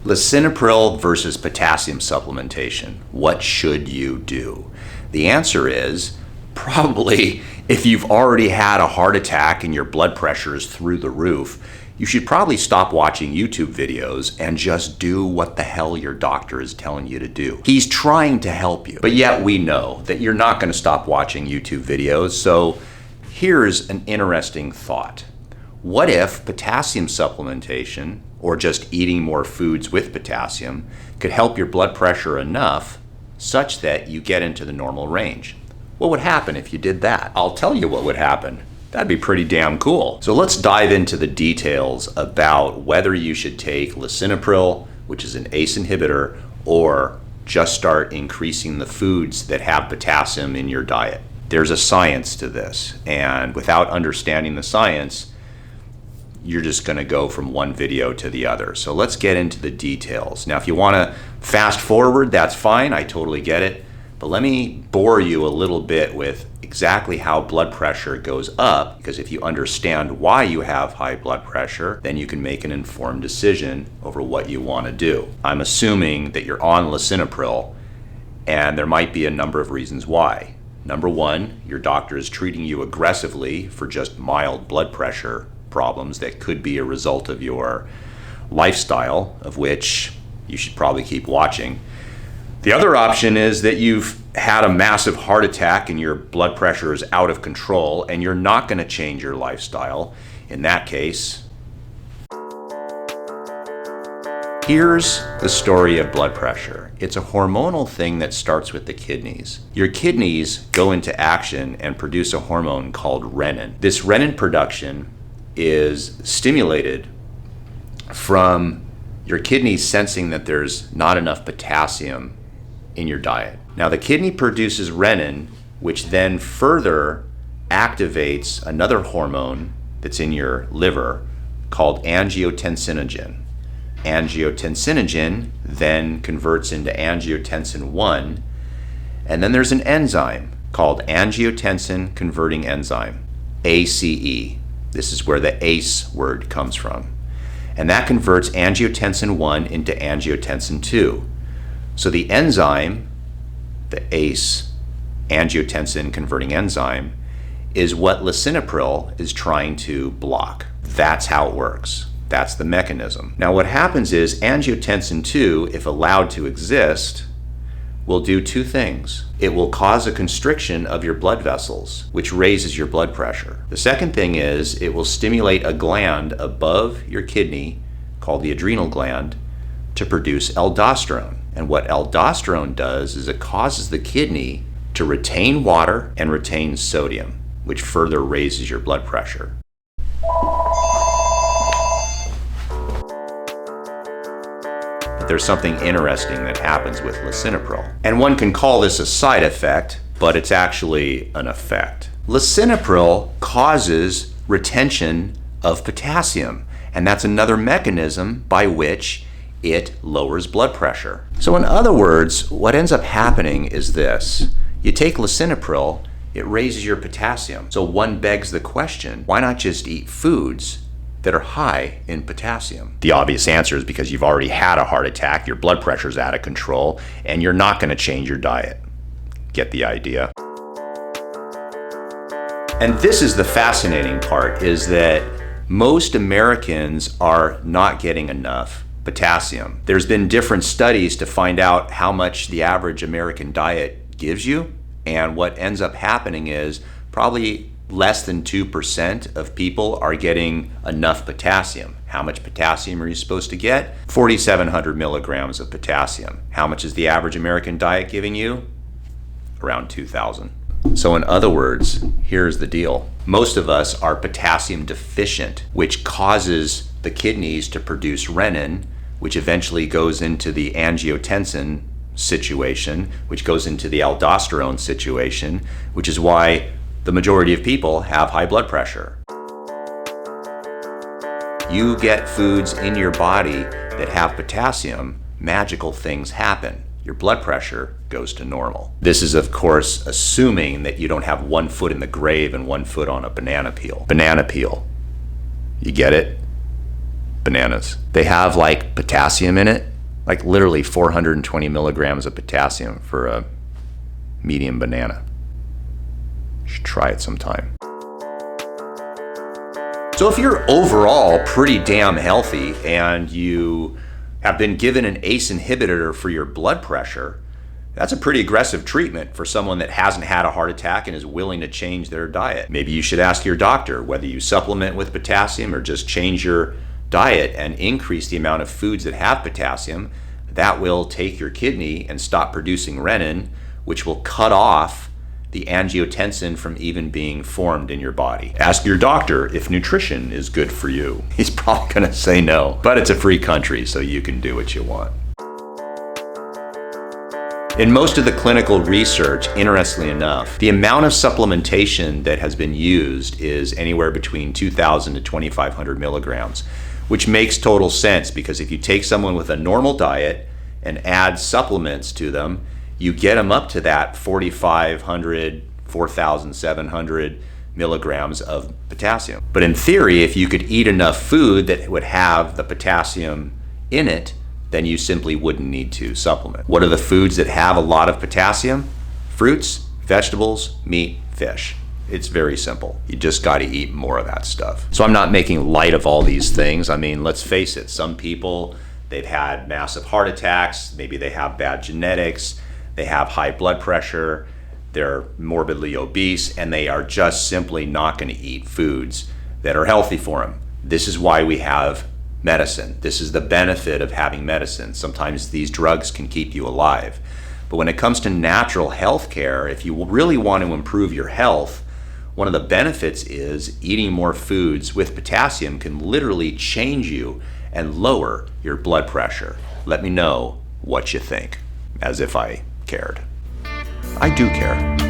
Lisinopril versus potassium supplementation. What should you do? The answer is probably if you've already had a heart attack and your blood pressure is through the roof, you should probably stop watching YouTube videos and just do what the hell your doctor is telling you to do. He's trying to help you, but yet we know that you're not going to stop watching YouTube videos. So here's an interesting thought. What if potassium supplementation, or just eating more foods with potassium, could help your blood pressure enough such that you get into the normal range? What would happen if you did that? I'll tell you what would happen. That'd be pretty damn cool. So let's dive into the details about whether you should take Lisinopril, which is an ACE inhibitor, or just start increasing the foods that have potassium in your diet. There's a science to this, and without understanding the science, you're just going to go from one video to the other. So let's get into the details. Now, if you want to fast forward, that's fine. I totally get it. But let me bore you a little bit with exactly how blood pressure goes up, because if you understand why you have high blood pressure, then you can make an informed decision over what you want to do. I'm assuming that you're on Lisinopril, and there might be a number of reasons why. Number one, your doctor is treating you aggressively for just mild blood pressure problems that could be a result of your lifestyle, of which you should probably keep watching. The other option is that you've had a massive heart attack and your blood pressure is out of control and you're not going to change your lifestyle. In that case, here's the story of blood pressure. It's a hormonal thing that starts with the kidneys. Your kidneys go into action and produce a hormone called renin. This renin production is stimulated from your kidneys sensing that there's not enough potassium in your diet. Now, the kidney produces renin, which then further activates another hormone that's in your liver called angiotensinogen. Angiotensinogen then converts into angiotensin 1, and then there's an enzyme called angiotensin converting enzyme, ACE. This is where the ACE word comes from. And that converts angiotensin 1 into angiotensin 2. So the enzyme, the ACE, angiotensin converting enzyme, is what Lisinopril is trying to block. That's how it works. That's the mechanism. Now what happens is angiotensin 2, if allowed to exist, will do two things. It will cause a constriction of your blood vessels, which raises your blood pressure. The second thing is it will stimulate a gland above your kidney called the adrenal gland to produce aldosterone. And what aldosterone does is it causes the kidney to retain water and retain sodium, which further raises your blood pressure. There's something interesting that happens with Lisinopril. And one can call this a side effect, but it's actually an effect. Lisinopril causes retention of potassium, and that's another mechanism by which it lowers blood pressure. So in other words, what ends up happening is this. You take Lisinopril, it raises your potassium. So one begs the question, why not just eat foods that are high in potassium? The obvious answer is because you've already had a heart attack, your blood pressure's out of control, and you're not going to change your diet. Get the idea? And this is the fascinating part, is that most Americans are not getting enough potassium. There's been different studies to find out how much the average American diet gives you, and what ends up happening is probably less than 2% of people are getting enough potassium. How much potassium are you supposed to get? 4,700 milligrams of potassium. How much is the average American diet giving you? Around 2,000. So in other words, here's the deal. Most of us are potassium deficient, which causes the kidneys to produce renin, which eventually goes into the angiotensin situation, which goes into the aldosterone situation, which is why the majority of people have high blood pressure. You get foods in your body that have potassium, magical things happen. Your blood pressure goes to normal. This is, of course, assuming that you don't have one foot in the grave and one foot on a banana peel. Banana peel. You get it? Bananas. They have like potassium in it, Like literally 420 milligrams of potassium for a medium banana. You should try it sometime. So if you're overall pretty damn healthy and you have been given an ACE inhibitor for your blood pressure, that's a pretty aggressive treatment for someone that hasn't had a heart attack and is willing to change their diet. Maybe you should ask your doctor whether you supplement with potassium or just change your diet and increase the amount of foods that have potassium. That will take your kidney and stop producing renin, which will cut off the angiotensin from even being formed in your body. Ask your doctor if nutrition is good for you. He's probably gonna say no, but it's a free country, so you can do what you want. In most of the clinical research, interestingly enough, the amount of supplementation that has been used is anywhere between 2,000 to 2,500 milligrams, which makes total sense because if you take someone with a normal diet and add supplements to them, you get them up to that 4,500, 4,700 milligrams of potassium. But in theory, if you could eat enough food that would have the potassium in it, then you simply wouldn't need to supplement. What are the foods that have a lot of potassium? Fruits, vegetables, meat, fish. It's very simple. You just got to eat more of that stuff. So I'm not making light of all these things. I mean, let's face it, some people, they've had massive heart attacks, maybe they have bad genetics, they have high blood pressure, they're morbidly obese, and they are just simply not going to eat foods that are healthy for them. This is why we have medicine. This is the benefit of having medicine. Sometimes these drugs can keep you alive. But when it comes to natural health care, if you really want to improve your health, one of the benefits is eating more foods with potassium can literally change you and lower your blood pressure. Let me know what you think, as if I cared. I do care.